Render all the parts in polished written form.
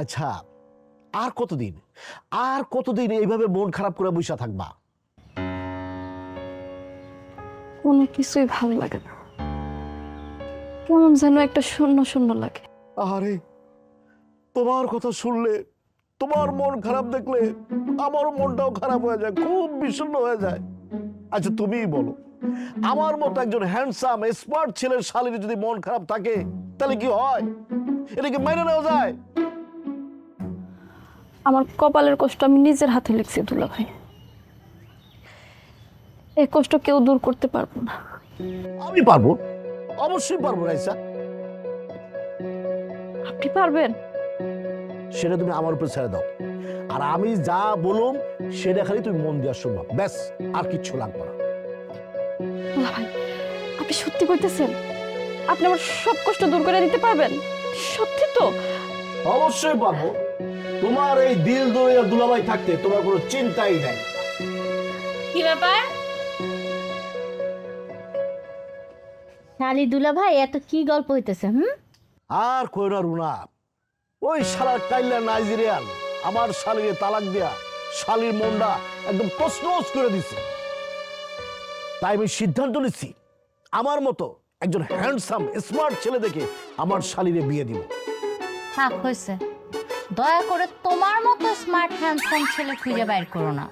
আচ্ছা, আর কতদিন এইভাবে মন খারাপ করে বসে থাকবা? কোনো কিছুই ভালো লাগে না, কেমন যেন একটা শূন্য শূন্য লাগে। আরে তোমার কথা শুনলে, তোমার মন খারাপ দেখলে আমার মনটাও খারাপ হয়ে যায়, খুব বিষণ্ণ হয়ে যায়। আচ্ছা তুমিই বলো, আমার মতো একজন হ্যান্ডসাম স্মার্ট ছেলের শালীর যদি মন খারাপ থাকে তাহলে কি হয়? এটা কি মেনে নেওয়া যায়? আমার কপালের কষ্ট আমি নিজের হাতে লিখছি দুলা ভাই, এই কষ্ট কেউ দূর করতে পারবো না। আমি পারবো, অবশ্যই পারবো রাইসা। আপনি পারবেন? সেটা তুমি আমার উপর ছেড়ে দাও, আর আমি যা বলুম সেটা খালি তুমি মন দিয়ে শুনবা, ব্যাস, আর কিচ্ছু লাগবে না। দুলা ভাই, আপনি সত্যি কইতেছেন? আপনি আমার সব কষ্ট দূর করে দিতে পারবেন? সত্যি তো? অবশ্যই পারবো। তোমার এই দিল দরিয়া দুলাভাই থাকতে তোমার কোনো চিন্তাই নাই। কি ব্যাপার? শালি দুলা ভাই, এত কি গল্প হইতেছে? আর কই না রুনা, ওই শালার কাইল্লা নাইজেরিয়ান আমার শালিরে তালাক দেয়া শালির মনটা একদম তছনছ করে দিছে। তাই আমি সিদ্ধান্ত নিচ্ছি, আমার মতো একজন হ্যান্ডসাম স্মার্ট ছেলে দেখে আমার শালিরে বিয়ে দিব। থাক হয়েছে, দয়া করে তোমার মতো স্মার্ট হ্যান্ডসাম ছেলে খুঁজে বাইর করো না।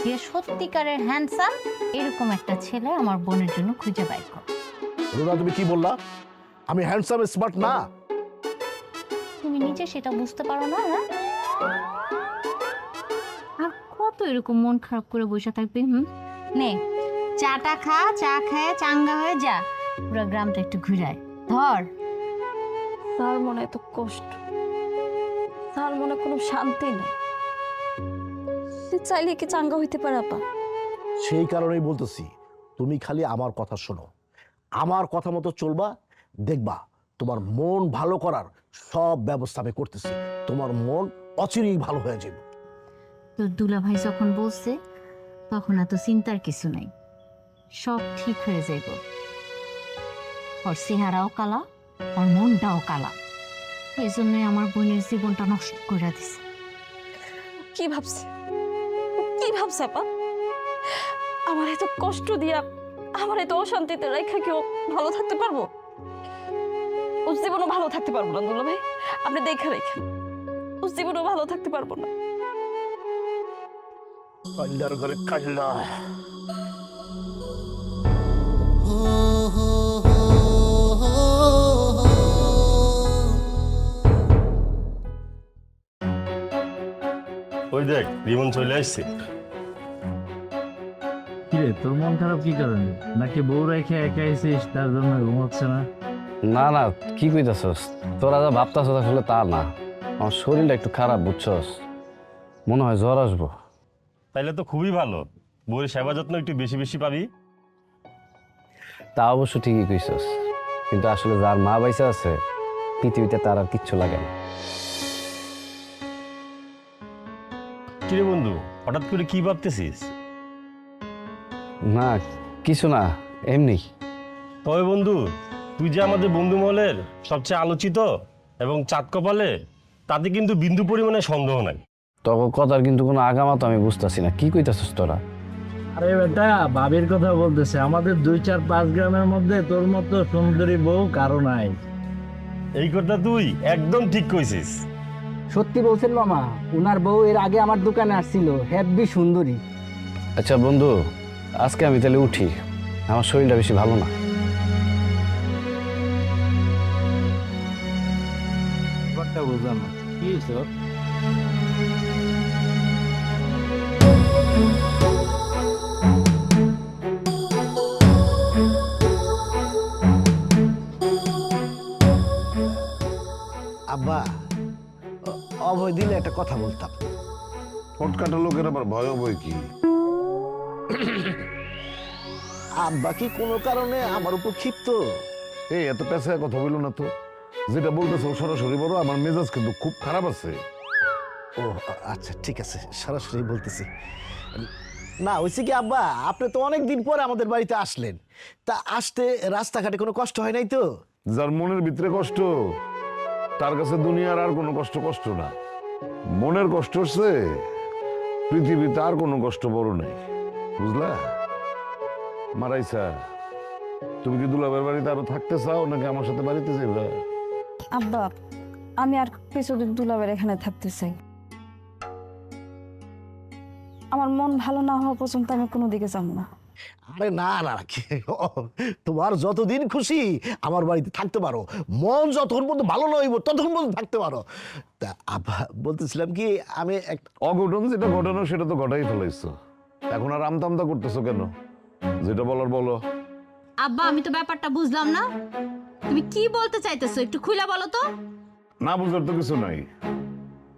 যে সত্যিকারের হ্যান্ডসাম এরকম একটা ছেলে আমার বোনের জন্য খুঁজে বাইর করো। রুনা তুমি কি বললা? আমি হ্যান্ডসাম স্মার্ট না? তুমি নিজে সেটা বুঝতে পারো না? হ্যাঁ, আর কত এরকম মন খারাপ করে বসে থাকবে? নে চাটা খা, চা খায় চাঙ্গা হয়ে যা, পুরো গ্রামটা একটু ঘুরায় ধর। তার মনে এত কষ্ট, তার মনে কোনো শান্তি নেই, সে চাইলে কি চাঙ্গা হইতে পারে আপা? সেই কারণেই বলতেছি, তুমি খালি আমার কথা শোনো, আমার কথা মতো চলবা, দেখবা তোমার মন ভালো করার সব ব্যবস্থা আমি করতেছি, তোমার মন অচিরেই ভালো হয়ে যাবে। তো দুলা ভাই যখন বলছে তখন এত চিন্তার কিছু নাই, সব ঠিক হয়ে যাইব। ওর চেহারাও কালা, ওর মনটাও কালা, এই জন্যই আমার বোনের জীবনটা নষ্ট করে দিছে। কি ভাবছে, কি ভাবছে আপা? আমার এত কষ্ট দিয়া, আমার এত অশান্তিতে রেখা কেউ ভালো থাকতে পারবো? ও জীবনও ভালো থাকতে পারবো না দুলা ভাই, আপনি দেখে রেখেন, ও জীবনও ভালো থাকতে পারবো না। কাল্লার ঘরে কাল্লা। ওই দেখ রিমন চলে আসছে। কিরে তোর মন খারাপ কি কারণে? নাকি বউ রেখে একা আইছিস তার জন্য ঘুমাচ্ছে না? না না, কি কইতাছস? তোরা যা ভাবতাছস আসলে তা না, আমার শরীরটা একটু খারাপ, বুঝছস? মনে হয় জ্বর আসবো। তাইলে তো খুবই ভালো, বউয়ের সেবা যত্ন একটু বেশি বেশি পাবি। তা অবশ্য ঠিকই কইছস, কিন্তু আসলে যার মা বাইসা আছে পৃথিবীতে তার আর কিচ্ছু লাগে না। কিরে বন্ধু, হঠাৎ করে কি ভাবতেছিস? না কিছু না, এমনি। তবে বন্ধু, তুই যে আমাদের বন্ধু মহলের সবচেয়ে আলোচিত এবং চাঁদ কপালে, তাতে কিন্তু বিন্দু পরিমাণে সন্দেহ নাই। তখন কথার কিন্তু কোনো আগামা তো আমি বুঝতেছি না, কি কইতাছস তোরা? আরে বেটা, ভাবির কথা বলতেছে। আমাদের 2-4-5 গ্রামের মধ্যে তোর মতো সুন্দরী বউ কারো নাই। এই কথা তুই একদম ঠিক কইছিস। সত্যি বলছেন মামা, উনার বউ এর আগে আমার দোকানে আসছিল, হেব্বি সুন্দরী। আচ্ছা বন্ধু, আজকে আমি তাহলে উঠি, আমার শরীরটা বেশি ভালো না। ব্যাপারটা বুঝলাম না, কি হয়েছে ওর? আব্বা, অভয় দিলে একটা কথা বলতাম। পটকাটা লোকের আবার ভয় বই কি? আব্বা কি কোনো কারণে আমার উপর ক্ষিপ্ত? এই এত পেছায় কথা বললো না তো, যেটা বলতেছে ও সরাসরি বড়, আমার মেজাজ কিন্তু খুব খারাপ আছে। ও আচ্ছা ঠিক আছে, সরাসরি বলতেছি। না হয়েছে কি আব্বা, আপনি তো অনেক দিন পরে আমাদের বাড়িতে আসলেন, তা আসতে রাস্তাঘাটে কোনো কষ্ট হয় নাই তো? যার মনের ভিতরে কষ্ট তার কাছে দুনিয়ার আর কোনো কষ্ট কষ্ট না, মনের কষ্ট হচ্ছে পৃথিবীতে আর কোনো কষ্ট বড় নেই, বুঝলা? মারাইসা, তুমি কি দুলাভাইয়ের বাড়িতে আরো থাকতে চাও নাকি আমার সাথে বাড়িতে যাবে? আব্বা, আমি আর কিছুদিন দুলাবের এখানে থাকতে চাই। আমার মন ভালো না হওয়া পর্যন্ত আমি কোনো দিকে যাব না। আরে না না, তোমার যতদিন খুশি আমার বাড়িতে থাকতে পারো, মন যতক্ষণ পর্যন্ত ভালো না হইব ততক্ষণ পর্যন্ত থাকতে পারো। তা আব্বা বলতেছিলাম কি, আমি একটা অঘটন যেটা ঘটানো সেটা তো ঘটাই ফেলাইছো, এখন আর আমতামতা করতেছো কেন? যেটা বলার বলো। আব্বা আমি তো ব্যাপারটা বুঝলাম না, তুমি কি বলতে চাইতেছো একটু খুলে বলো তো। না বুঝার তো কিছু নাই,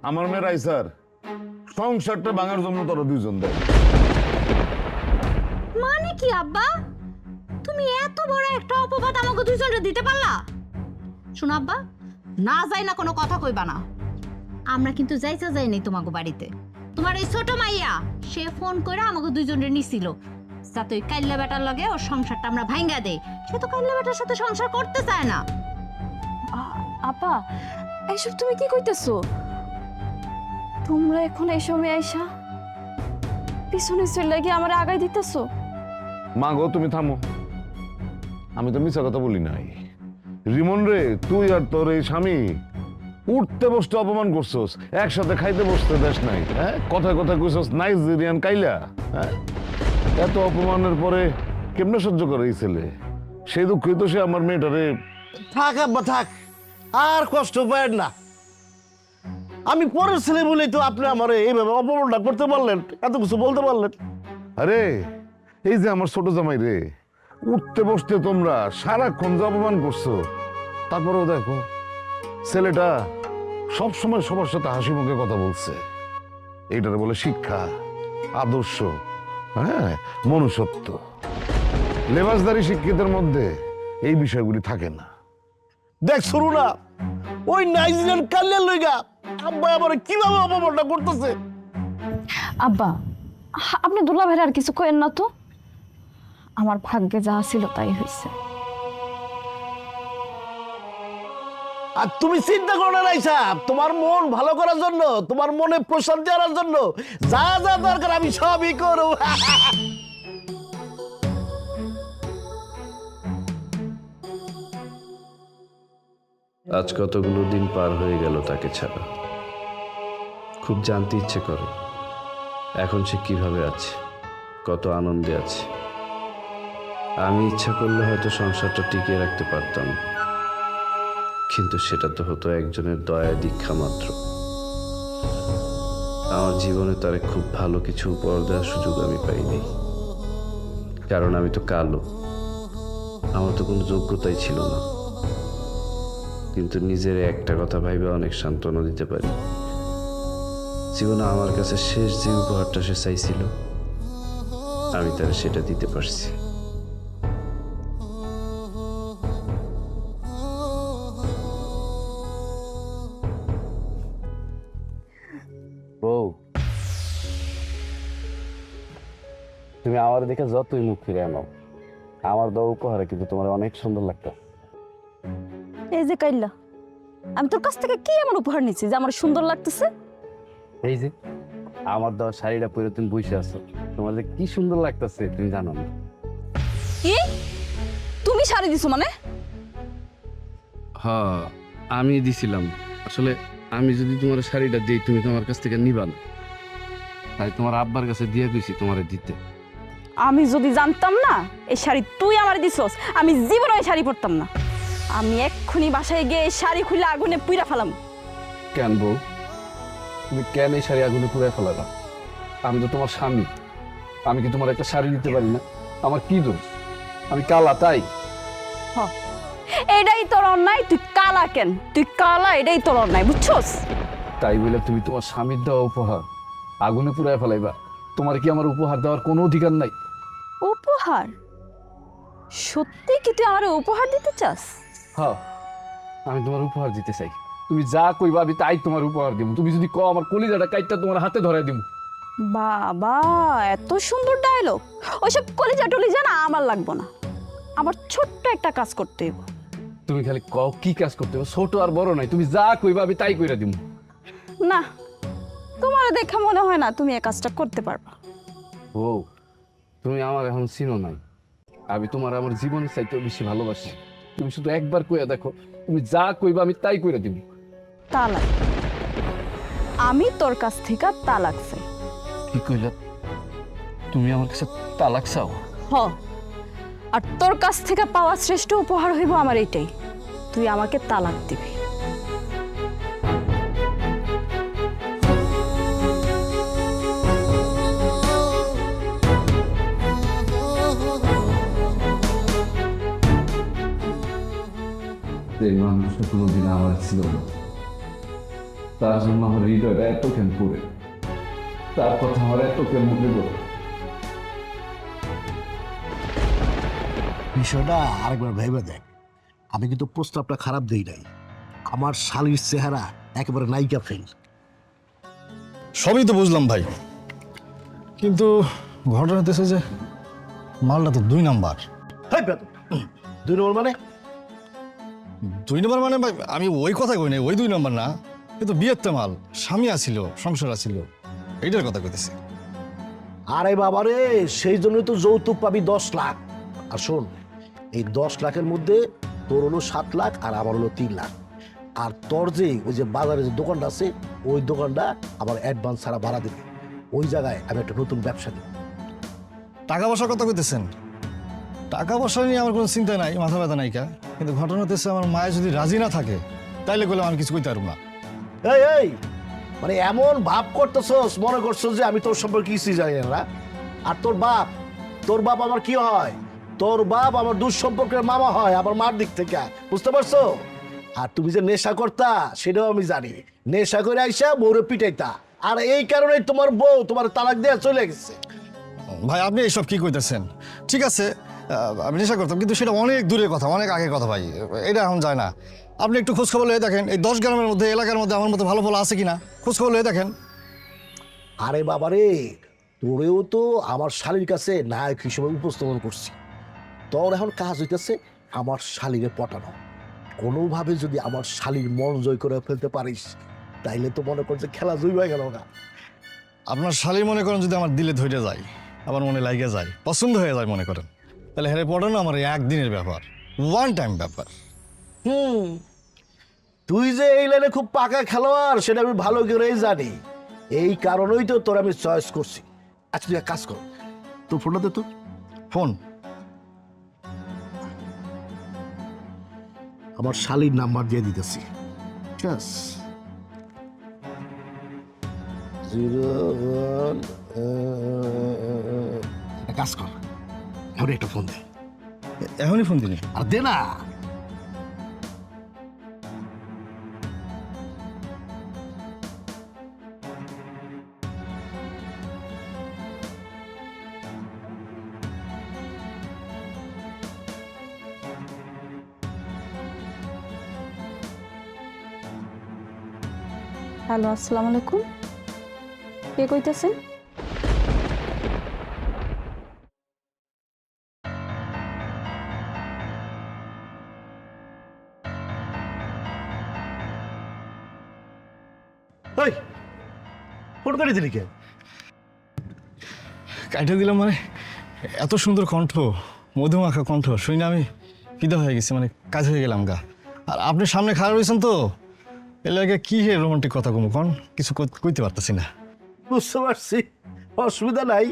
আমার মেয়ের আইসার সংসারটা ভাঙার জন্য তোরা দুইজন দেয়। মানে কি আব্বা, তুমি এত বড় একটা অপবাদ আমাকে দুইজনকে দিতে পারলা? শোনো আব্বা, না যাই না কোনো কথা কইবা না। আমরা কিন্তু যাইতে যাইনি তোমাকে বাড়িতে। তোমার এই ছোট মাইয়া সে ফোন করে আমাকে দুইজনের নিছিল যাতে ওই কাইল্লা বেটার লগে ওর সংসারটা আমরা ভাঙ্গা দেই। সে তো কাইল্লা বেটার সাথে সংসার করতে চায় না। আপা, এইসব তুমি কি কইতেছো? তোমরা এখন এই সময় আইসা পিছনে চলে গিয়ে আমার আগাই দিতেছো? মা গো, তুমি থামো, আমি তো মিছা কথা বলি নাই। রিমন রে, তুই আর তোর এই স্বামী উঠতে বসতে অপমান করছস, একসাথে খাইতে বসতে দেশ নাই, হ্যাঁ? কথায় কথায় কইছস নাইজেরিয়ান কাইলা, হ্যাঁ? এত অপমানের পরে কেমনে সহ্য করে এই ছেলে? সেই দুঃখই তো সে আমার মেয়েটারে। থাক আব্বা থাক, আর কষ্ট পায় না। আমি পরের ছেলে বলেই তো আপনি আমার এইভাবে অপমানটা করতে পারলেন, এত কিছু বলতে পারলেন। আরে এই যে আমার ছোট জামাই রে, উঠতে বসতে তোমরা সারাক্ষণ যে অপমান করছো, তারপরেও দেখো ছেলেটা সব সময় সবার সাথে হাসি মুখে কথা বলছে। এইটারে বলে শিক্ষা, আদর্শ, হ্যাঁ, মনুষ্যত্ব। লেবাসদারি শিক্ষিতের মধ্যে এই বিষয়গুলি থাকে না। দেখ শুরু না, ওই নাইজেরিয়ান কাল্যাণ লইগা আব্বা আমার কিভাবে অপমানটা করতেছে। আব্বা, আপনি দুলাভাইয়ের আর কিছু কইেন না তো। আমার ভাগ্যে যা ছিল তাই হয়েছে। আর তুমি চিন্তা করো না রাইসা, তোমার মন ভালো করার জন্য, তোমার মনে প্রশান্তি আনার জন্য যা যা দরকার আমি সবই করব। আজ কতগুলো দিন পার হয়ে গেল তাকে ছাড়া। খুব জানতে ইচ্ছে করে এখন সে কিভাবে আছে, কত আনন্দে আছে। আমি ইচ্ছা করলে হয়তো সংসারটা টিকিয়ে রাখতে পারতাম, কিন্তু সেটা তো হতো একজনের দয়া দীক্ষা মাত্র। আমার জীবনে তারে খুব ভালো কিছু উপহার দেওয়ার সুযোগ আমি পাইনি, কারণ আমি তো কালো, আমার তো কোনো যোগ্যতাই ছিল না। কিন্তু নিজের একটা কথা ভাইবে অনেক সান্ত্বনা দিতে পারি। জীবনে আমার কাছে শেষ যে উপহারটা সে চাইছিল, আমি তার সেটা দিতে পারছি। বউ, তুমি আমার দেখে যতই মুখ ফিরে আনো, আমার দেওয়া উপহারে কিন্তু তোমার অনেক সুন্দর লাগতো। এই যে কাইল্লা, আমি তোর কাছ থেকে কি এমন উপহার নিচ্ছি যে আমার সুন্দর লাগতেছে? এই যে আমার দেওয়া শাড়িটা পরে তুমি বসে আছো, তোমার যে কি সুন্দর লাগতেছে তুমি জানো না? কি তুমি শাড়ি দিছো মানে? হ্যাঁ, আমি দিছিলাম। আসলে আমি যদি তোমার শাড়িটা দিই তুমি তোমার কাছ থেকে নিবা না, তাই তোমার আব্বার কাছে দিয়ে গেছি তোমারে দিতে। আমি যদি জানতাম না এই শাড়ি তুই আমার দিছস, আমি জীবনে এই শাড়ি পরতাম না। আমি এক্ষুনি বাসায় গিয়ে এই শাড়ি খুলে আগুনে পুইরা ফেলাম। কেন বউ, তুমি কেন এই শাড়ি আগুনে পুড়ে ফেলালা? আমি তো তোমার স্বামী, আমি কি তোমার একটা শাড়ি দিতে পারি না? আমার কি দোষ? আমি কালা তাই? এটাই তোর অন্যায়। তুই কালা কেন? তুই কালা, এটাই তোর অন্যায়, বুঝছস? তাই বলে তুমি তোমার স্বামীর দেওয়া উপহার আগুনে পুড়ায় ফেলাইবা? তোমার কি আমার উপহার দেওয়ার কোনো অধিকার নাই? উপহার? সত্যি কি তুই আমার উপহার দিতে চাস? হ্যাঁ, আমি তোমার উপহার দিতে চাই। তুমি যা কইবা আমি তাই তোমার উপহার দিব। তুমি যদি কও আমার কলিজাটা কাইটটা তোমার হাতে ধরাই দিব। বাবা, এত সুন্দর ডায়লগ! ওইসব কলিজা টলিজা না আমার লাগবো না। আমার ছোট্ট একটা কাজ করতে হইব। তুমি খালি কও কি কাজ করতে হবে, ছোট আর বড় নাই, তুমি যা কইবা আমি তাই কইরা দিব। না, তোমার দেখা মনে হয় না তুমি এই কাজটা করতে পারবা। ও তুমি আমার এখন চিনো নাই, আমি তোমার আমার জীবনের চাইতেও বেশি ভালোবাসি। তুমি শুধু একবার কইয়া দেখো, তুমি যা কইবা আমি তাই কইরা দিব। তালাক, আমি তোর কাছ থেকে তালাক চাই। কি কইলা? তুমি আমার কাছে তালাক চাও? হ, আর তোর কাছ থেকে পাওয়া শ্রেষ্ঠ উপহার হইব আমার এইটাই, তুই আমাকে তালাক দিবি। এই মানুষটা কোনোদিন আমার ছিল না, তার জন্য আমার হৃদয়টা এত কেন পড়ে, তার কথা আমার এত কেন মনে পড়ে। বিষয়টা আরেকবার ভেবে দেখ, আমি কিন্তু প্রস্তাবটা খারাপ দেই নাই। আমার শালির চেহারা একেবারে নায়িকা ফেল। সবই তো বুঝলাম ভাই, কিন্তু ঘটনা হতেছে যে মালটা তো 2 নাম্বার। হ্যাঁ, 2 নম্বর মানে? 2 নাম্বার মানে ভাই আমি ওই কথা কই নাই, ওই 2 নাম্বার না, কিন্তু বিয়ের তো মাল, স্বামী আছিল, সংসার আছিল, এইটার কথা কইতেছি। আরে বাবারে, সেই জন্যই তো যৌতুক পাবি 10 লাখ। আর শোন, এই 10 লাখের মধ্যে তোর হলো 7 লাখ আর আমার হলো 3 লাখ। আর তোর যে ওই যে বাজারে যে দোকানটা আছে, ওই দোকানটা আমার অ্যাডভান্স ছাড়া ভাড়া দেবে। ওই জায়গায় আমি একটা নতুন ব্যবসা দেব। টাকা পয়সার কথা কইতেছেন? টাকা পয়সা নিয়ে আমার কোনো চিন্তা নাই, মাথা ব্যথা নাই কা, কিন্তু ঘটনা হতেছে আমার মায়ে যদি রাজি না থাকে তাইলে বললাম আমি কিছু কইতে পারবো না। এই মানে এমন ভাব করতেছস, মনে করছস যে আমি তোর সম্পর্কে কিছুই জানি না। আর তোর বাপ আমার কি হয়? তোর বাপ আমার দূর সম্পর্কের মামা হয়, আমার মার দিক থেকে, বুঝতে পারছো? আর তুমি যে নেশা করতা সেটাও আমি জানি। নেশা করে আইসা বউরে পিটাইতা, আর এই কারণে তোমার বউ তোমার তালাক দেয়া চলে গেছে। ভাই আপনি এইসব কি কইতেছেন? ঠিক আছে, আমি নেশা করতাম, কিন্তু সেটা অনেক দূরের কথা, অনেক আগের কথা ভাই, এটা এখন যায় না। আপনি একটু খোঁজখবর লয়ে দেখেন, এই 10 গ্রামের মধ্যে, এলাকার মধ্যে আমার মতো ভালো ভালো আছে কিনা খোঁজখবর লয়ে দেখেন। আরে বাবারে, তোরেও তো আমার শালীর কাছে নায়ক হিসেবে উপস্থাপন করছি। তোর এখন কাজ হইতেছে আমার শালীরে পটানো। কোনোভাবে যদি আমার শালীর মন জয় করে ফেলতে পারিস, তাইলে তো মনে করছে খেলা জয় হয়ে গেল না। আপনার শালীর মনে করেন যদি আমার দিলে ধরে যায়, আমার মনে লাগে যায়, পছন্দ হয়ে যায় মনে করেন, তাহলে হেরে পড়ানো আমার এই একদিনের ব্যাপার, 1 টাইম ব্যাপার। তুই যে এই লাইনে খুব পাকা খেলোয়াড় সেটা আমি ভালো করেই জানি। এই কারণেই তো তোর আমি চয়েস করছি। আচ্ছা তুই এক কাজ কর, তোর ফোনটা দে তো। ফোন? আমার শালীর নাম্বার দিয়ে দিতেছি, ঠিক আছে? 01 এক কাজ কর, এখন একটা ফোন দে। এখনই ফোন দিলেন? আর দে না। হ্যালো, আসসালামু আলাইকুম, কে কইতেছেন? এই ফোন করে দিলি কে? কাইটা দিলাম মানে, এত সুন্দর কণ্ঠ, মধুমাখা কণ্ঠ শুনে আমি ফিদা হয়ে গেছি, মানে কাজ হয়ে গেলাম গা। আর আপনি সামনে খারাপ হয়েছেন তো, এর লাগে কি হে রোমান্টিক কথা কম কন, কিছু কইতে পারতেছি না। বুঝতে পারছি, অসুবিধা নাই,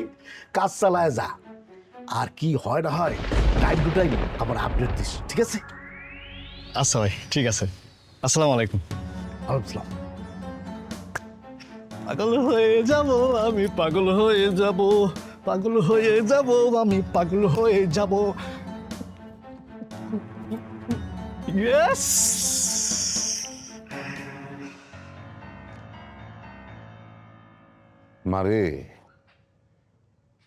কাজ চালায় যা। আর কি হয় না হয় টাইম টু টাইম আমার আপডেট দিস, ঠিক আছে? আচ্ছা ভাই, ঠিক আছে, আসসালামু আলাইকুম। আলাইকুম। পাগল হয়ে যাব আমি, পাগল হয়ে যাব, পাগল হয়ে যাব আমি, পাগল হয়ে যাব। ইয়েস। মারে,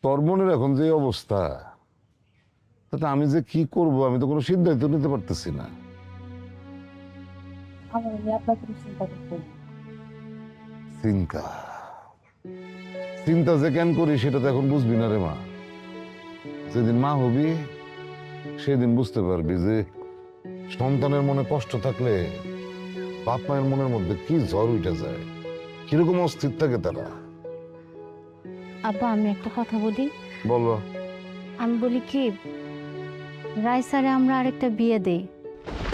তোর মনের এখন যে অবস্থা, তাতে আমি যে কি করব আমি তো কোনো সিদ্ধান্ত নিতে পারতেছি না। চিন্তা চিন্তা যে কেন করি সেটা তো এখন বুঝবি না রে মা। যেদিন মা হবি সেদিন বুঝতে পারবি যে সন্তানের মনে কষ্ট থাকলে বাপ মায়ের মনের মধ্যে কি ঝড় উঠে যায়, কিরকম অস্থির থাকে তারা। আব্বা আমি একটা কথা বলি। বলো। আমি বলি কি, রাইসারে আমরা আরেকটা বিয়ে দেই,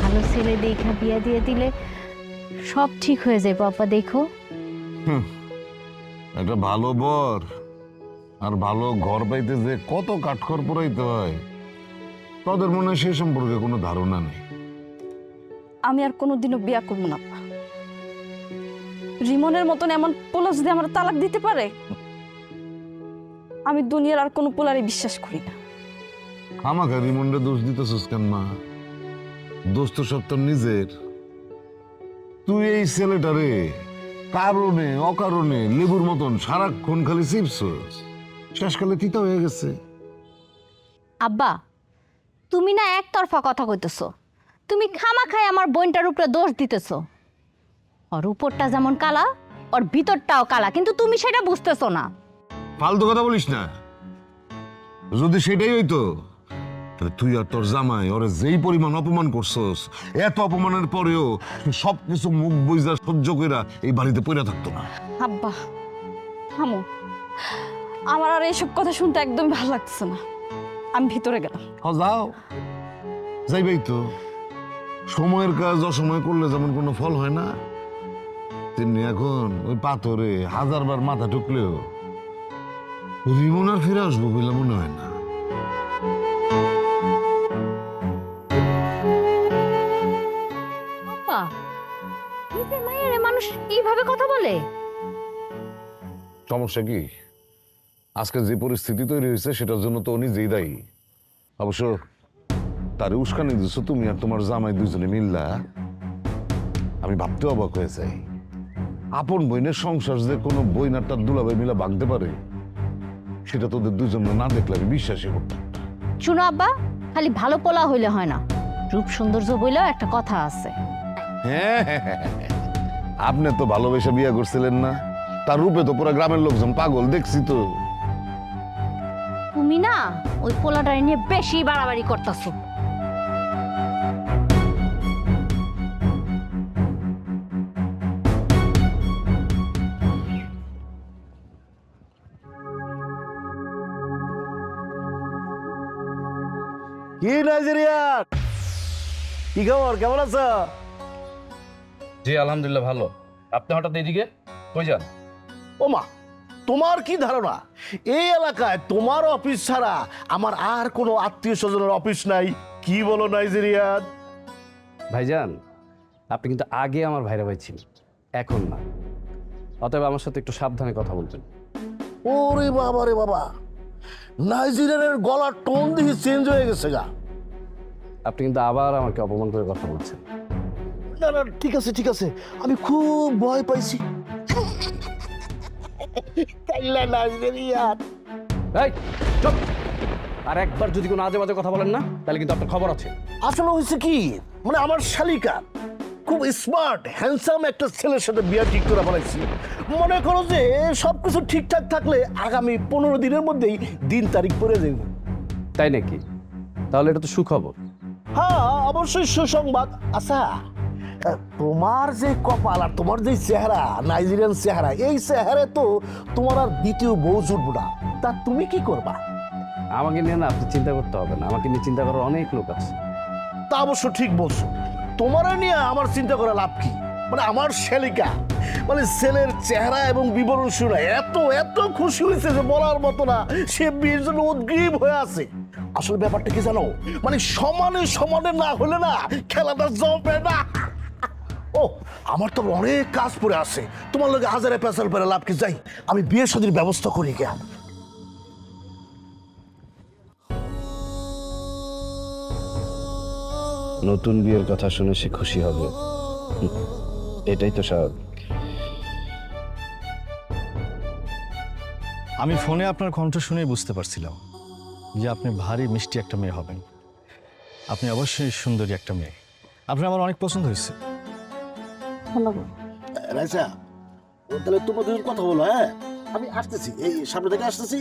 ভালো ছেলে দেখা বিয়ে দিয়ে দিলে সব ঠিক হয়ে যায়। বাবা দেখো, একটা ভালো বর আর ভালো ঘর পাইতে যে কত কাঠখড় পোড়াইতে হয়, তাদের মনে হয় সে সম্পর্কে কোনো ধারণা নেই। আমি আর কোনোদিনও বিয়া করবো না আপা। রিমনের মতন এমন পোলা যদি আমার তালাক দিতে পারে, আমি দুনিয়ার আর কোনো পোলারে বিশ্বাস করি না। আমাকে রিমন্ডে দোষ দিতেছিস কেন মা? দোষ তো সব তোর নিজের। তুই এই ছেলেটারে কারণে অকারণে লেবুর মতন সারাক্ষণ খালি চিপছস, শেষকালে তিতা হয়ে গেছে। আব্বা তুমি না একতরফা কথা কইতেছো। তুমি খামাখায় আমার বোনটার উপরে দোষ দিতেছো। ওর উপরটা যেমন কালা, ওর ভিতরটাও কালা, কিন্তু তুমি সেটা বুঝতেছো না। ফালতু কথা বলিস না। যদি সেটাই হইতো তাহলে তুই আর তোর জামাই ওরে যেই পরিমাণ অপমান করছস, এত অপমানের পরেও সবকিছু মুখ বুইজা সহ্য কইরা এই বাড়িতে পড়ে থাকতো না। আব্বা থামো, আমার আর এইসব কথা শুনতে একদম ভালো লাগছে না। আমি ভিতরে গেলাম। যাও, যাইবেই তো। সময়ের কাজ অসময় করলে যেমন কোনো ফল হয় না, তেমনি এখন ওই পাথরে 1000 বার মাথা ঠুকলেও রিমন আর ফিরে আসবো বলে মনে হয় না। আব্বা নিজের মায়ের মানুষ এইভাবে কথা বলে? সমস্যা কি? আজকে যে পরিস্থিতি তৈরি হয়েছে সেটার জন্য তো উনি যেই দায়ী। অবশ্য তারে উস্কানি দিচ্ছ তুমি আর তোমার জামাই দুজনে মিল্লা। আমি ভাবতে অবাক হয়ে যাই, আপন বইনের সংসার যে কোনো বইন আর তার দুলাভাই মিলা ভাঙতে পারে, সেটা তোদের দুজন না দেখলে আমি বিশ্বাসই করতাম না। শুনো আব্বা, খালি ভালো পোলা হইলে হয় না, রূপ সৌন্দর্য বইলেও একটা কথা আছে। হ্যাঁ, আপনি তো ভালোবেসে বিয়ে করছিলেন না? তার রূপে তো পুরো গ্রামের লোকজন পাগল, দেখছি তো। তুমি না ওই পোলাটা নিয়ে বেশি বাড়াবাড়ি করতেছো। কি নাইজেরিয়া, কি খবর, কেমন আছো? জি আলহামদুলিল্লাহ ভালো। আপনি হঠাৎ এইদিকে কই যান? ও মা, তোমার কি ধারণা এই এলাকায় তোমার অফিস ছাড়া আমার আর কোনো আত্মীয় স্বজনের অফিস নাই? কি বলো নাইজেরিয়া? ভাইজান, আপনি কিন্তু আগে আমার ভাইরা ভাই ছিলেন, এখন না। অতএব আমার সাথে একটু সাবধানে কথা বলবেন। ওরে বাবা রে বাবা, নাইজেরিয়ানের গলার টোন দেখি চেঞ্জ হয়ে গেছে গা। আপনি কিন্তু আবার আমাকে অপমান করে কথা বলছেন। না না, ঠিক আছে ঠিক আছে, আমি খুব ভয় পাইছি। কাইলা নাইজেরিয়া। এই চুপ! আর একবার যদি কোনো আজে বাজে কথা বলেন না, তাহলে কিন্তু আপনার খবর আছে। আসলে হয়েছে কি, মানে আমার শালিকা খুব স্মার্ট হ্যান্ডসাম একটা ছেলের সাথে বিয়ে ঠিক করে ফেলাইছি। মনে করো যে সবকিছু ঠিকঠাক থাকলে আগামী 15 দিনের মধ্যেই দিন তারিখ পড়ে যাইব। তাই নাকি? তাহলে এটা তো সুখবর। হ্যাঁ অবশ্যই সুসংবাদ। আচ্ছা, তোমার যে কপাল আর তোমার যে চেহারা, নাইজেরিয়ান চেহারা, এই চেহারা তো তোমার আর দ্বিতীয় বউ জুটবো না। তা তুমি কি করবা? আমাকে নিয়ে না আপনি চিন্তা করতে হবে না, আমাকে নিয়ে চিন্তা করার অনেক লোক আছে। তা অবশ্য ঠিক বলছো, তোমার নিয়ে আমার চিন্তা করে লাভ কি? মানে আমার শালিকা, মানে ছেলের চেহারা এবং বিবরণ শুনে এত এত খুশি হয়েছে যে বলার মতো না। সে বিয়ের জন্য উদ্গ্রীব হয়ে আছে। আসলে ব্যাপারটা কি জানো, মানে সমানে সমানে না হলে না খেলাটা জমবে না। ও আমার তো অনেক কাজ পড়ে আছে, তোমার লগে হাজারে পেঁচাল পেরে লাভ কি? যাই আমি বিয়ে শাদীর ব্যবস্থা করি কে। নতুন বিয়ের কথা শুনে সে খুশি হবে, এটাই তো স্বাভাবিক। আমি ফোনে আপনার কণ্ঠ শুনেই বুঝতে পারছিলাম যে আপনি ভারী মিষ্টি একটা মেয়ে হবেন। আপনি অবশ্যই সুন্দরী একটা মেয়ে। আপনি আমার অনেক পছন্দ হয়েছে। রাইসা, তাহলে তোমরা দুজন কথা বলো। হ্যাঁ আমি আসতেছি, এই সামনে থেকে আসতেছি,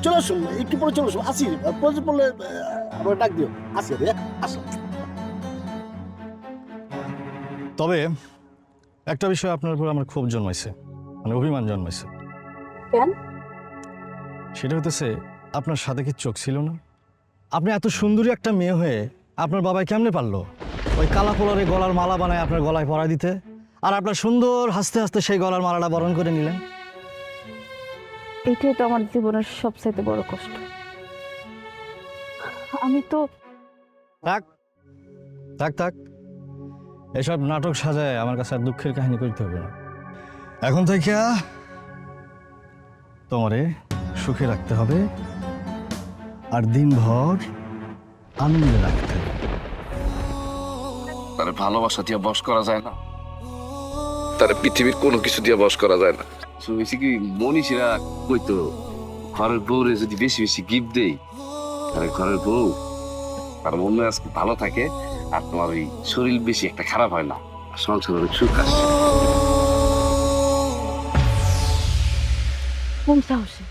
চলে আসুন একটু পরে, চলে আসুন। আসি প্রয়োজন পড়লে আমার ডাক দিও। আসি, আসো। তবে একটা বিষয় আপনার উপর আমার ক্ষোভ জন্মাইছে, মানে অভিমান জন্মাইছে। কেন? সেটা হতেছে আপনার সাথে কি চোখ ছিল না? আপনি এত সুন্দরী একটা মেয়ে হয়ে আপনার বাবাই কেমনে পারলো ওই কালা পোলারে গলার মালা বানায় আপনার গলায় পরায় দিতে, আর আপনার সুন্দর হাসতে হাসতে সেই গলার মালাটা বরণ করে নিলেন? এটাই তো আমার জীবনের সবচেয়ে বড় কষ্ট। আমি তো থাক থাক থাক, এসব নাটক সাজায় আমার কাছে আর দুঃখের কাহিনী করতে হবে না। এখন থেকে তোমারে সুখে রাখতে হবে আর দিনভর আনন্দে রাখতে হবে। তারে ভালোবাসা দিয়ে বশ করা যায় না, তারে পৃথিবীর কোনো কিছু দিয়ে বশ করা যায় না। বেশি কি মনীষীরা কইতো ঘরের বউরে যদি বেশি বেশি গিফট দেই তাহলে ঘরের বউ তার মন আজকে ভালো থাকে আর তোমার ওই শরীর বেশি একটা খারাপ হয় না, সংসার অনেক সুখ আসে। কোন সাহসে,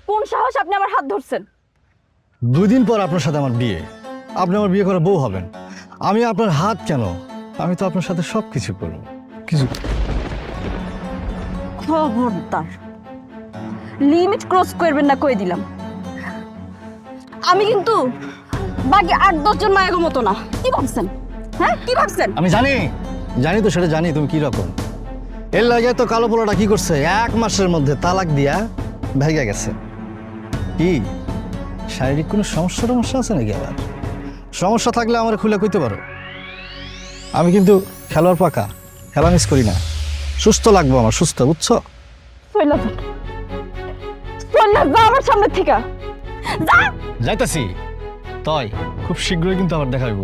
কোন সাহস আপনি আমার হাত ধরছেন? 2 দিন পর আপনার সাথে আমার বিয়ে, আপনি আমার বিয়ে করার বউ হবেন। আমি আপনার হাত কেন, আমি তো আপনার সাথে সব কিছু করবো। কিছু খবরদার লিমিট ক্রস করবেন না, কই দিলাম। আমি কিন্তু বাকি 8-10 জন মায়ের মতো না। কি ভাবছেন? হ্যাঁ, কি ভাবছেন? আমি জানি তো, সেটা জানি তুমি কি রকম। এর লাগে তো কালো পোলাটা কি করছে, 1 মাসের মধ্যে তালাক দিয়া ভেগে গেছে। কি শারীরিক কোনো সমস্যা আছে নাকি? আবার সমস্যা থাকলে আমার খুলে কইতে পারো। আমি কিন্তু খেলোয়াড় পাকা, খেলা মিস করি না। সুস্থ লাগবো আমার, সুস্থ, বুঝছো? সৈলা যা আমার সামনে থেকে যা। যাইতাছি তাই, খুব শীঘ্রই কিন্তু আবার দেখা হইব।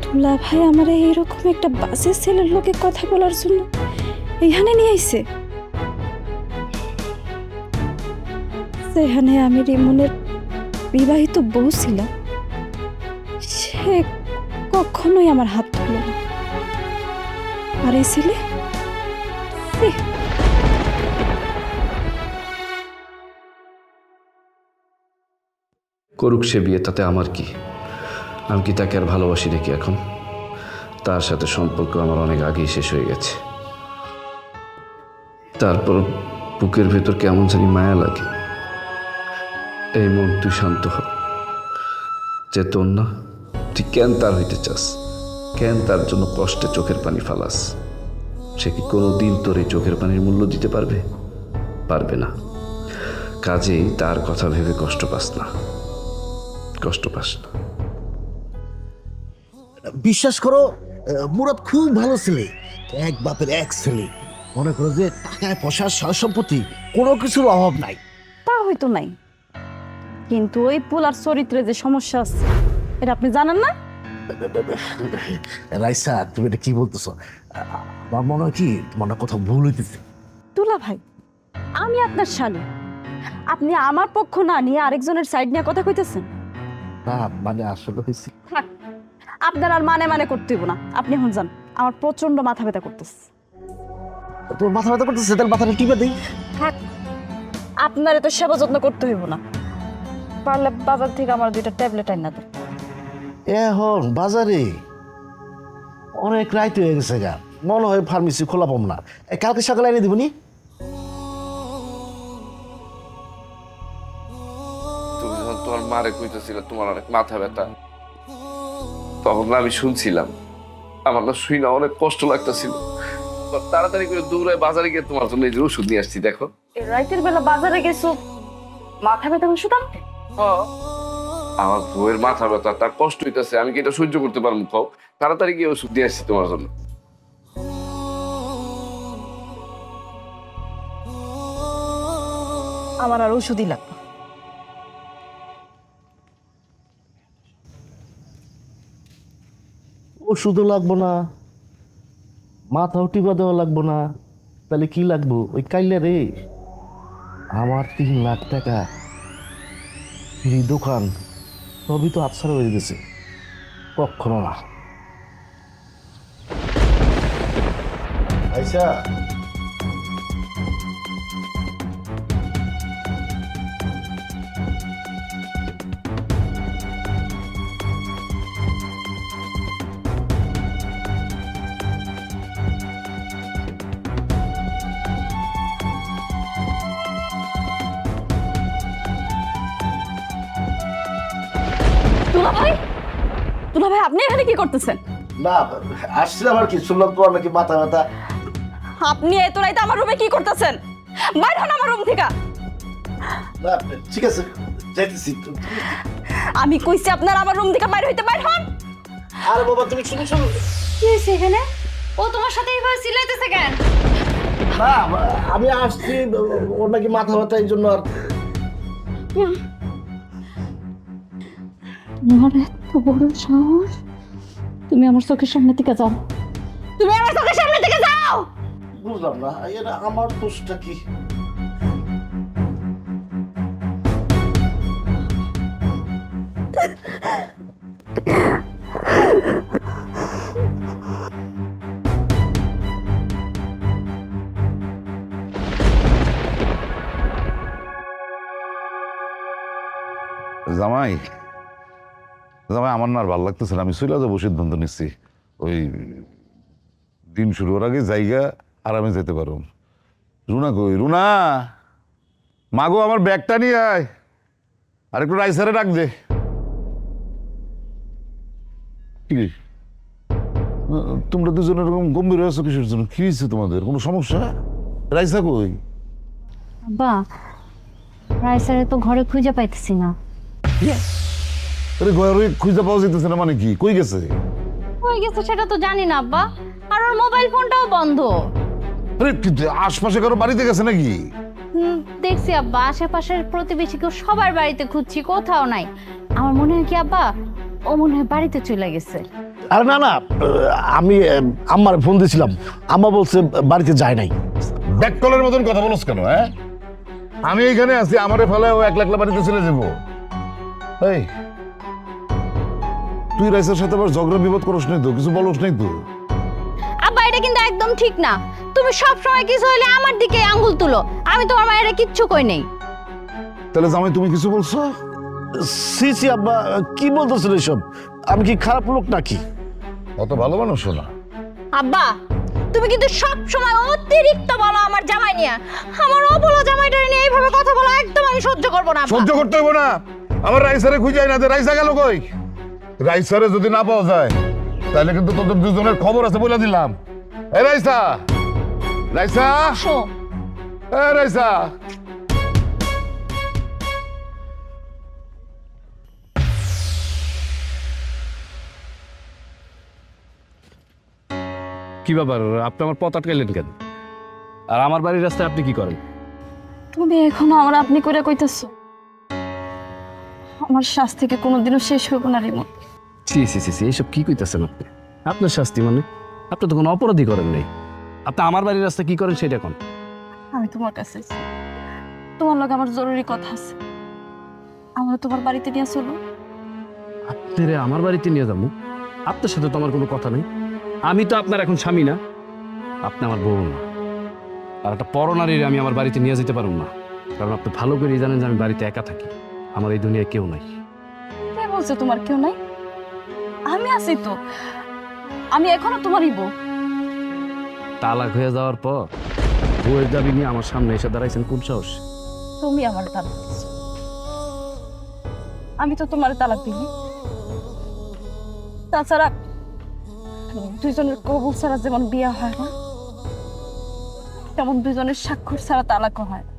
দুলা ভাই আমার এইরকম একটা বাজে ছেলের লোকে কথা বলার জন্য এইখানে নিয়ে আইছে, সেখানে আমি রিমনের বিবাহিত বউ ছিলাম। সে কখনোই আমার হাত ধরল না। আর এই ছেলে করুক সে বিয়ে, তাতে আমার কি? আমি কি তাকে আর ভালোবাসি নাকি এখন? তার সাথে সম্পর্ক আমার অনেক আগেই শেষ হয়ে গেছে। তারপর বুকের ভেতর কেমন জানি মায়া লাগে। এই মন, তুই শান্ত হ। যে তোর না, তুই কেন তার হইতে চাস? কেন তার জন্য কষ্টে চোখের পানি ফালাস? সে কি কোনো দিন তোর এই চোখের পানির মূল্য দিতে পারবে? পারবে না। কাজেই তার কথা ভেবে কষ্ট পাস না। বিশ্বাস করো, মুরাদ খুব ভালো ছেলে, এক বাপের এক ছেলে। মনে করো যে টাকায় পয়সা সয় সম্পত্তি কোনো কিছুর অভাব নাই। তা হয়তো নাই, কিন্তু ওই পোলার চরিত্রে যে সমস্যা আছে এটা আপনি জানেন না? রাইসা, তুমি এটা কি বলতেছো? আমার মনে হয় কি তোমার কোথাও ভুল হইতেছে। দুলা ভাই, আমি আপনার শালী, আপনি আমার পক্ষ না নিয়ে আরেকজনের সাইড নিয়ে কথা কইতেছেন। না মানে আসলে হয়েছে, থাক, আপনার আর মানে করতে হইব না। আপনি এখন যান, আমার প্রচন্ড মাথা ব্যথা করতেছে। তোর মাথা ব্যথা করতেছে, তাহলে মাথাটা টিপে দিই। থাক, আপনার এত সেবা যত্ন করতে হইব না। পারলে বাজার থেকে আমার 2টা ট্যাবলেট আইনা দেন। এখন বাজারে অনেক রাইত হয়ে গেছে গা, মনে হয় ফার্মেসি খোলা পাবো না। কালকে সকালে এনে দিবনি? তুমি যখন তোমার মারে কইতেছিলে তোমার অনেক মাথা ব্যথা, তখন আমি শুনছিলাম, আমার না শুই না অনেক কষ্ট লাগতেছিল। তাড়াতাড়ি করে দৌড়ায় বাজারে গিয়ে তোমার জন্য এই যে ওষুধ নিয়ে আসছি। দেখো, রাইতের বেলা বাজারে গেছো মাথা ব্যথা ওষুধ আনতে? আমার বউয়ের মাথা ব্যথা, তার কষ্ট হইতেছে, আমি কি এটা সহ্য করতে পারবো? খাও, তাড়াতাড়ি গিয়ে ওষুধ নিয়ে আসছি তোমার জন্য। আমার আর ওষুধই লাগবে। ওষুধও লাগবো না, মাথাও টিপা দেওয়া লাগবো না, তাহলে কি লাগবো? ওই কাইলে রে আমার 3 লাখ টাকা ফ্রি দোকান সবই তো আচ্ছা হয়ে গেছে। কখনো না। আচ্ছা দুলাভাই, দুলাভাই আপনি এখানে কি করতেছেন? না আসছিলাম আর কি, শুনলাম তোমার নাকি মাথা ব্যথা। আপনি এত রাইতে আমার রুমে কি করতেছেন? বাইর হন আমার রুম থেকে। না ঠিক আছে, যাইতেছি। আমি কইছি আপনার আমার রুম থেকে বাইর হইতে, বাইর হন। আরে বাবা তুমি শুনো শুনো। কি হয়েছে এখানে? ও তোমার সাথে এইভাবে চিল্লাইতেছে কেন? না আমি আসছি, ওর নাকি মাথা ব্যথা, এই জন্য আর। তোমার এত বড় সাহস, তুমি আমার চোখের সামনে থেকে যাও, তুমি আমার চোখের সামনে থেকে যাও। বুঝলাম না, এটা আমার দোষটা কি? জামাই, জামাই আমার না আর ভালো লাগতেছে না, আমি চলে যাবো সিদ্ধান্ত নিচ্ছি। ওই দিন শুরু হওয়ার আগে জায়গা আরামে যেতে পারো। রুনা কই? রুনা, মাগো আমার ব্যাগটা নিয়ে আয়, আর একটু রাইসারে ডাক দে। কি রে? তোমরা দুজন এরকম গম্ভীর হয়ে আছো কিসের জন্য? কি হয়েছে তোমাদের? কোনো সমস্যা? রাইসা কই? আব্বা, রাইসারে তো ঘরে খুঁজে পাইতেছি না। আরে ঘরে খুঁজে পাওয়া যেতেছে না মানে কি? কই গেছে? কই গেছে সেটা তো জানি না আব্বা, আর ওর মোবাইল ফোনটাও বন্ধ। আরে আশপাশে কারো বাড়িতে গেছে নাকি? দেখছি আব্বা, আশেপাশের প্রতিবেশী কেউ সবার বাড়িতে খুঁজছি, কোথাও নাই। আমার মনে হয় কি আব্বা, ও মনে হয় বাড়িতে চলে গেছে। আরে না না, আমি আম্মার ফোন দিয়েছিলাম, আম্মা বলছে বাড়িতে যায় নাই। ব্যাক কলের মতন কথা বলছ কেন? হ্যাঁ, আমি এইখানে আছি, আমারে ফেলে ও একলা একলা বাড়িতে চলে যাবো? এই তুই রাইসার সাথে আবার ঝগড়া বিবাদ করস নাই তো? কিছু বলস নাই তো? আব্বা এটা কিন্তু একদম ঠিক না, তুমি সব সময় কিছু হইলে আমার দিকে আঙ্গুল তুলো। আমি তোমার মায়ের কিচ্ছু কই নাই। তাহলে জামাই তুমি কিছু বলছো? সি সি আব্বা, কি বলতেছেন এসব? আমি কি খারাপ লোক নাকি? অত ভালো মানুষ না। আব্বা তুমি কিন্তু সব সময় অতিরিক্ত বলো আমার জামাই নিয়ে। আমার অবলা জামাইটা নিয়ে এইভাবে কথা বলা একদম আমি সহ্য করব না। সহ্য করতে হইব না। আমার রাইসারে খুঁজে না, রাইসা গেল কই? রাইসারে যদি না পাওয়া যায় তাহলে কিন্তু তোদের দুজনের খবর আছে বলে দিলাম। এ রাইসা, রাইসা, আসো। এ রাইসা, কি ব্যাপার, আপনি আমার পথ আটকাইলেন কেন? আর আমার বাড়ির রাস্তায় আপনি কি করেন? তুমি এখনো আমার আপনি করে কইতেছো? আমার শাস্তি থেকে কোনোদিনও শেষ হইব না রিমন। সি সি সি সি, এইসব কি কইতেছেন আপনি? আপনার শাস্তি মানে? আপনি তো কোনো অপরাধী করেন নাই। আপনি আমার বাড়ির রাস্তা কি করেন সেটা এখন? আমি তোমার কাছে আছি। তোমার লগে আমার জরুরি কথা আছে, আমার তোমার বাড়িতে নিয়ে চলো। আপনারে আমার বাড়িতে নিয়ে যাবো? আপনার সাথে তো আমার কোনো কথা নেই। আমি তো আপনার এখন স্বামী না, আপনি আমার বউ না। আর একটা পরনারীর আমি আমার বাড়িতে নিয়ে যেতে পারবো না, কারণ আপনি ভালো করেই জানেন যে আমি বাড়িতে একা থাকি, আমার এই দুনিয়ায় কেউ নাই। কে বলছে তোমার কেউ নাই? আমি আছি তো, আমি এখনো তোমারই বউ। তালাক হয়ে যাওয়ার পর বউয়ের দাবি নিয়ে আমার সামনে এসে দাঁড়াইছেন কোন সাহস? তুমি আমার তালাক দিছো, আমি তো তোমার তালাক দিই। তাছাড়া দুইজনের কবুল ছাড়া যেমন বিয়ে হয় না, তেমন দুইজনের স্বাক্ষর ছাড়া তালাকও হয় না।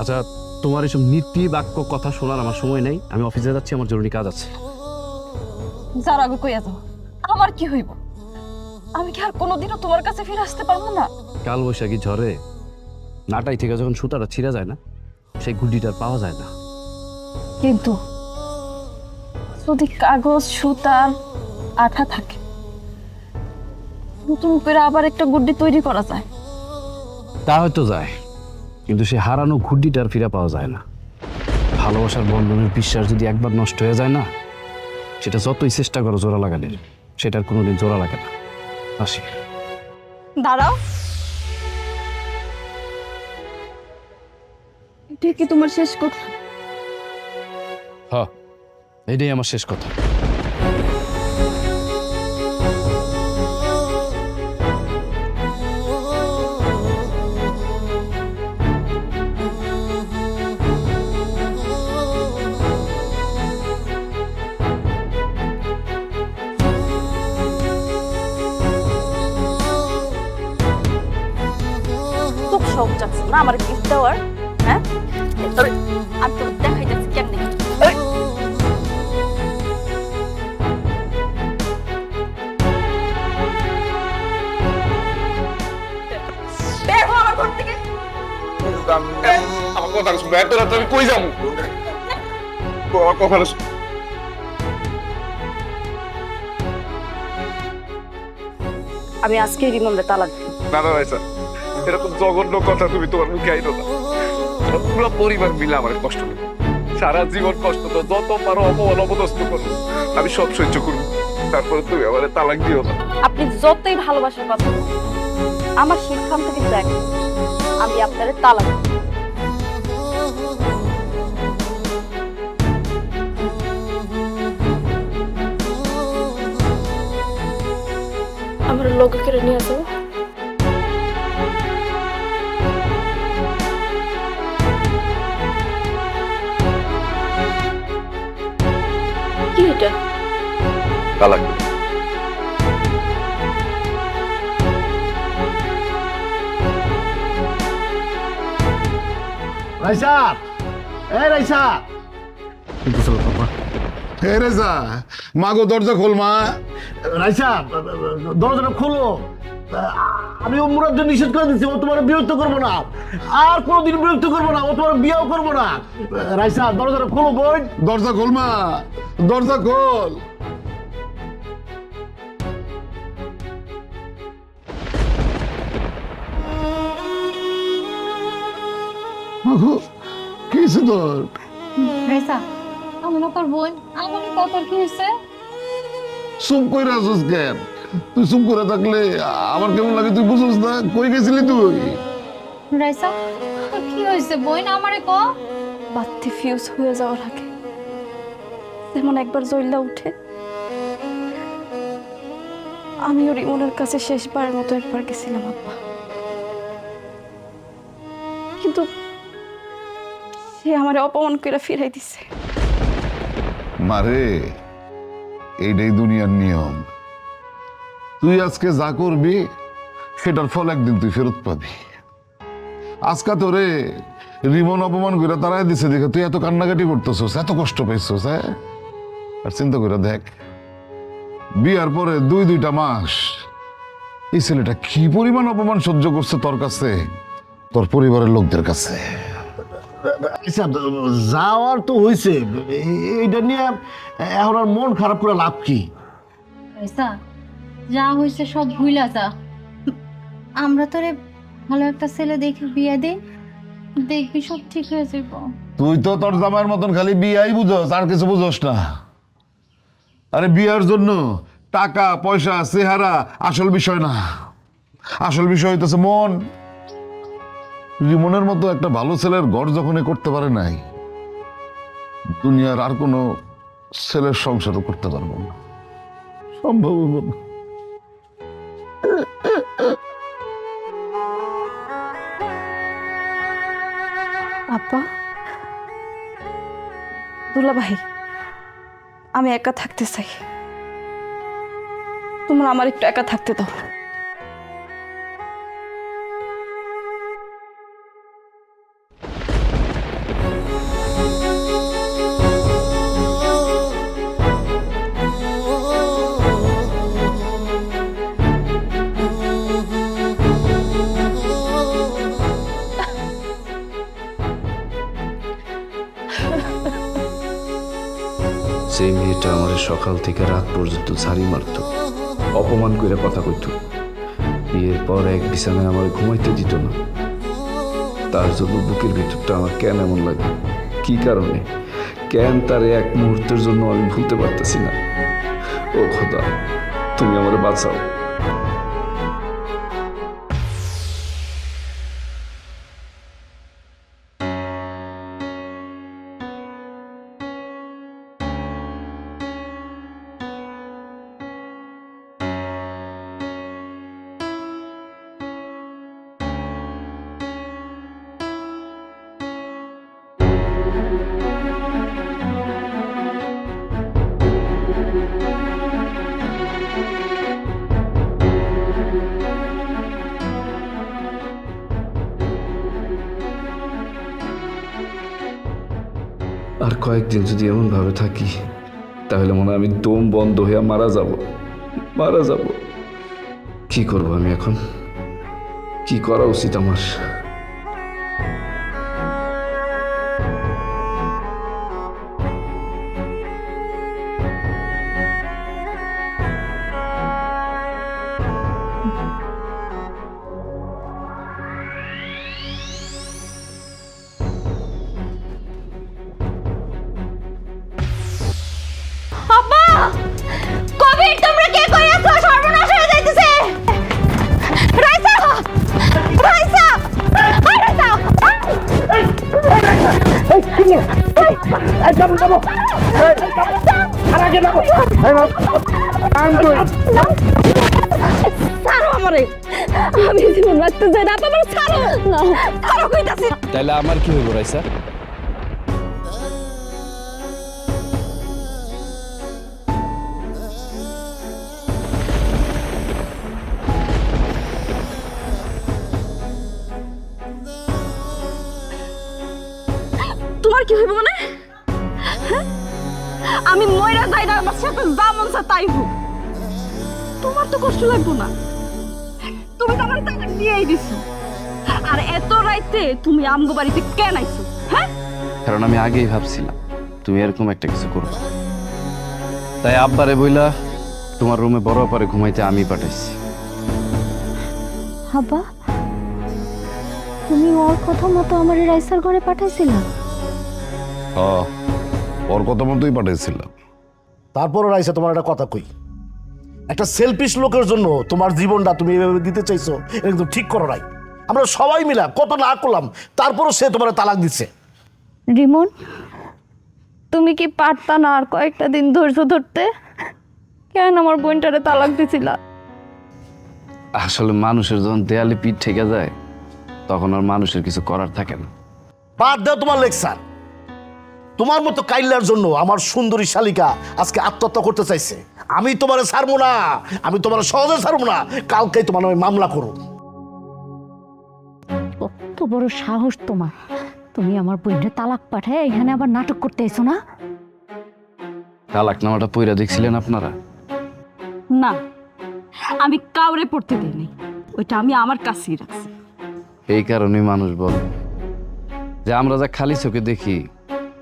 আচ্ছা, তোমার এসব নীতি বাক্য কথা শোনার আমার সময় নেই, আমি অফিসে যাচ্ছি, আমার জরুরি কাজ আছে। যার আগে কইয়া যাও, আমার কি হইব? আমি কি আর কোনোদিনও তোমার কাছে ফিরে আসতে পারবো না? কাল বৈশাখী ঝড়ে নাটাই থেকে যখন সুতাটা ছিঁড়া যায় না, সেই গুড্ডিটার পাওয়া যায় না। কিন্তু যদি কাগজ সুতার আঠা থাকে, নতুন করে আবার একটা গুড্ডি তৈরি করা যায়। তা হয়তো যায়, কিন্তু সে হারানো ঘুড্ডিটা আর ফিরে পাওয়া যায় না। ভালোবাসার বন্ধনের বিশ্বাস যদি একবার নষ্ট হয়ে যায় না, সেটা যতই চেষ্টা করো জোড়া লাগানোর, সেটার কোনোদিন জোড়া লাগে না। আসি। দাঁড়াও, এটা কি তোমার শেষ কথা? হ্যাঁ, এটাই আমার শেষ কথা। শখ চাচ্ছ না আমার গিফট দেওয়ার? হ্যাঁ, আমি তো দেখাই যাচ্ছি কেমনে। বের হও আমার ঘর থেকে। আমার কথা শুনবে, এত রাত আমি কই যাবো? কথা আমি আজকেই রিমনরে তালাক দিই। না না ভাই স্যার, এরকম জঘন্য কথা তুমি তোমার মুখে আইনো না। আমার পুরো পরিবার মিলে আমার কষ্ট নেই, সারা জীবন কষ্ট তো, যত পারো অপমান অপদস্থ করো, আমি সব সহ্য করবো, তারপরে তুমি আমার তালাক দিও না। আপনি যতই ভালোবাসার কথা বলুন, আমার সিদ্ধান্ত কিন্তু এক, আমি আপনারে তালাক দিব। আমার লোকে কেড়ে নিয়ে আসবো। কি এটা? তালাক রাইসা, এই রাইসা, হে রেজা, মাগো দরজা খোল মা। রাইসা, দরজাটা খোলো। আমি ও মুরাদ নিষেধ করে দিচ্ছি, ও তোমার বিরক্ত করবো না, আর কোনোদিন বিরক্ত করবো না, ও তোমার বিয়েও করবো না। রাইসা, দরজাটা খোলো বোন। দরজা খোল মা, দরজা খোল। মাগো, কি হয়েছে তোর? রাইসা, আমার তোর বোন, আমার কত কি হয়েছে? চুপ করে আসিস কেন? তুই চুপ করে থাকলে আমার কেমন লাগে তুই বুঝিস না? কই গেছিলি তুই? রাইসা, তোর কি হয়েছে বোন? আমারে ক। বাতি ফিউজ হয়ে যাওয়ার আগে যেমন একবার জ্বললা উঠে, আমিও রিমনের কাছে শেষবারের মতো একবার গেছিলাম আব্বা, কিন্তু সে আমারে অপমান করে ফিরাই দিছে। মারে, এইটাই দুনিয়ার নিয়ম। তুই আজকে যা করবি সেটার ফল একদিন তুই ফেরত পাবি। আজকে তোরে রিমন অপমান করে তারাই দিছে দেখে তুই এত কান্নাকাটি করতেছস, এত কষ্ট পাইছস। হ্যাঁ, আর চিন্তা করে দেখ, বিয়ার পরে দুইটা মাস এই ছেলেটা কি পরিমাণ অপমান সহ্য করছে তোর কাছে, তোর পরিবারের লোকদের কাছে। আচ্ছা, যাওয়ার তো হয়েছে, এইটা নিয়ে এখন আর মন খারাপ করে লাভ কি? রাইসা, যা হয়েছে সব ভুইলা যা। আমরা তোরে ভালো একটা ছেলে দেখে বিয়ে দে, দেখবি সব ঠিক হয়ে যাব। তুই তো তোর জামাইয়ের মতন খালি বিয়াই বুঝোস, আর কিছু বুঝোস না। আরে বিয়ার জন্য টাকা পয়সা চেহারা আসল বিষয় না, আসল বিষয় হইতেছে মন। রিমনের মতো একটা ভালো ছেলের ঘর যখন করতে পারে নাই, দুনিয়ার আর কোনো ছেলের সংসারও করতে পারবো না, সম্ভব হইব না। আব্বা, দুলা ভাই, আমি একা থাকতে চাই, তোমরা আমার একটু একা থাকতে দাও। যে মেয়েটা আমার সকাল থেকে রাত পর্যন্ত ঝাড়ি মারত, অপমান করে কথা কইত, বিয়ের পর এক বিছানায় আমার ঘুমাইতে দিত না, তার জন্য বুকের ভিতরটা আমার কেন এমন লাগে, কি কারণে, কেন তারে এক মুহূর্তের জন্য আমি ভুলতে পারতেছি না। ও খোদা, তুমি আমার বাঁচাও। আর কয়েকদিন যদি এমন ভাবে থাকি তাহলে মনে হয় আমি দম বন্ধ হয়ে মারা যাব। কি করব আমি এখন? কি করা উচিত আমার? আব্বা কবির তোমরা কে কই আছো? সর্বনাশ হয়ে যাইতেছে। রাইসা রাইসা এই রাইসা ছাড়ো আমারে, আমি জীবন রাখতে চাই না। তোমার ছাড়ো না, ছাড়ো কইতাছি। তাহলে আমার কি হইব রাইসা? তোমার কি হইব মানে? হ্যাঁ? আমি ময়রা যাই না, আমার সাথে যা মন চায় তাই হোক। তোমার তো কষ্ট লাগবো না, তুমি তো আমার টাকা দিয়েই দিছো। আর এত রাইতে তুমি আমগো বাড়িতে কেন আইছো? হ্যাঁ, কারণ আমি আগেই ভাবছিলাম তুমি এরকম একটা কিছু করবে, তাই আব্বারে বইলা তোমার রুমে বড় পারে ঘুমাইতে আমি পাঠাইছি। হাবা, তুমি ওর কথা মতো আমার রাইসার ঘরে পাঠাইছিলা? ওর কথা মতোই পাঠিয়েছিলাম। তারপরও রাইসা তোমার একটা কথা কই, একটা সেলফিশ লোকের জন্য তোমার জীবনটা তুমি এভাবে দিতে চাইছো, এটা কিন্তু ঠিক করো নাই। আমরা সবাই মিলা কত না করলাম, তারপরও সে তোমার তালাক দিচ্ছে। রিমন, তুমি কি পারতা না আর কয়েকটা দিন ধৈর্য ধরতে? কেন আমার বোনটারে তালাক দিছিলা? আসলে মানুষের যখন দেয়ালে পিঠ ঠেকে যায় তখন আর মানুষের কিছু করার থাকে না। বাদ দাও তোমার লেকচার। তোমার মতো কাইল্লার জন্য আমার সুন্দরী শালিকা আজকে আত্মহত্যা করতে চাইছে। আমি তোমার ছাড়বো না, আমি তোমার সহজে ছাড়বো না। কালকেই তোমার আমি মামলা করো। কত বড় সাহস তোমার! তুমি আমার বোনটা তালাক পাঠায় এখানে আবার নাটক করতে এসো না? তালাকনামাটা পইরা দেখছিলেন আপনারা? না, আমি কাউরে পড়তে দিইনি, ওইটা আমি আমার কাছেই রাখছি। এই কারণেই মানুষ বলে যে আমরা যা খালি চোখে দেখি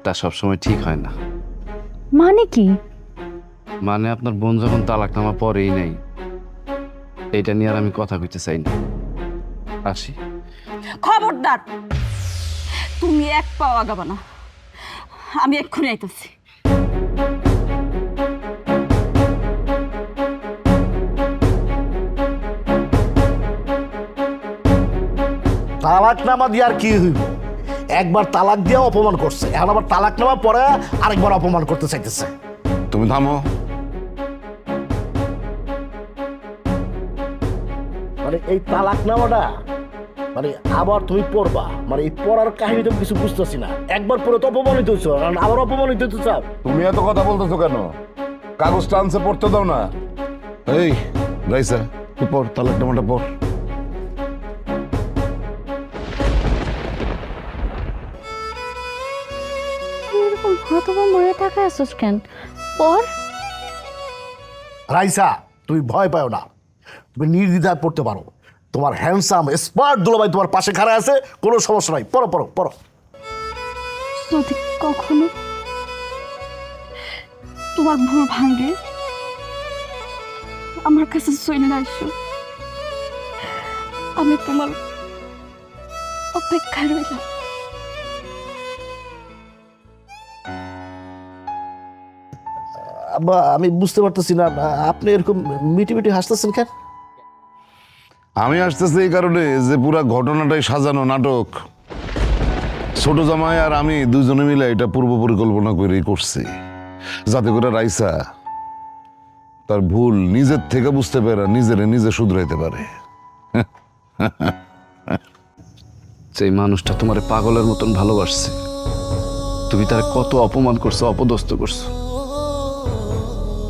তা সবসময় ঠিক হয় না। মানে কি? মানে আপনার বোন যখন তালাকনামা পরেই নেই, এইটা নিয়ে আর আমি কথা কইতে চাই না। আসি। খবরদার, তুমি এক পাও আগাবা না, আমি এক্ষুনি আইতেছি। তালাকনামা দিয়ে আর কি হইব? একবার তালাক দিয়ে অপমান করছে, এখন আবার তালাকনামা পরে আরেকবার অপমান করতে চাইতেছে। তুমি থামো। মানে এই তালাকনামাটা মানে আবার তুমি পড়বা, মানে এই পড়ার কাহিনী তো কিছু বুঝতেছি না। একবার পড়ে তো অপমানিত হইছো, আবার অপমানিত হইতে চাও। তুমি এত কথা বলতেছো কেন? কাগজটা আনছে, পড়তে দাও না। এই রাইসা, তুই পড়, তালাকনামাটা পড়। এরকম হতবা মরে থাকা আসোস কেন? পর রাইসা, তুমি ভয় পাও না, তুমি নির্দ্বিধায় পড়তে পারো। তোমার হ্যান্ডসাম স্মার্ট দুলাভাই তোমার পাশে খাড়া আছে, কোনো সমস্যা নাই। পড়ো পড়ো পড়ো। যদি কখনো তোমার ভুল ভাঙে আমার কাছে চলে আসো, আমি তোমার অপেক্ষায় রইলাম। আব্বা, আমি বুঝতে পারতেছি না আপনি এরকম মিটি মিটি হাসতেছেন কেন? আমি আসতেছি এই কারণে যে পুরা ঘটনাটাই সাজানো নাটক। ছোট জামাই আর আমি দুজনে মিলে এটা পূর্ব পরিকল্পনা করেই করছি, যাতে করে রাইসা তার ভুল নিজের থেকে বুঝতে পারে, নিজে শুধরাইতে পারে। যে মানুষটা তোমার পাগলের মতন ভালোবাসছে, তুমি তার কত অপমান করছো, অপদস্থ করছো,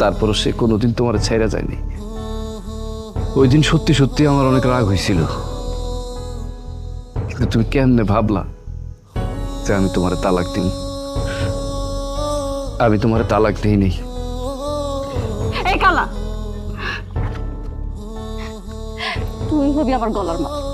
তারপরও সে কোনোদিন তোমার ছাইরা যায়নি। ওই দিন সত্যি সত্যি আমার অনেক রাগ হয়েছিল, কিন্তু তুমি কেমনে ভাবলা যে আমি তোমার তালাক দিন? আমি তোমার তালাক দিইনি। এই কালা, তুই হবি আমার গলার মাছ।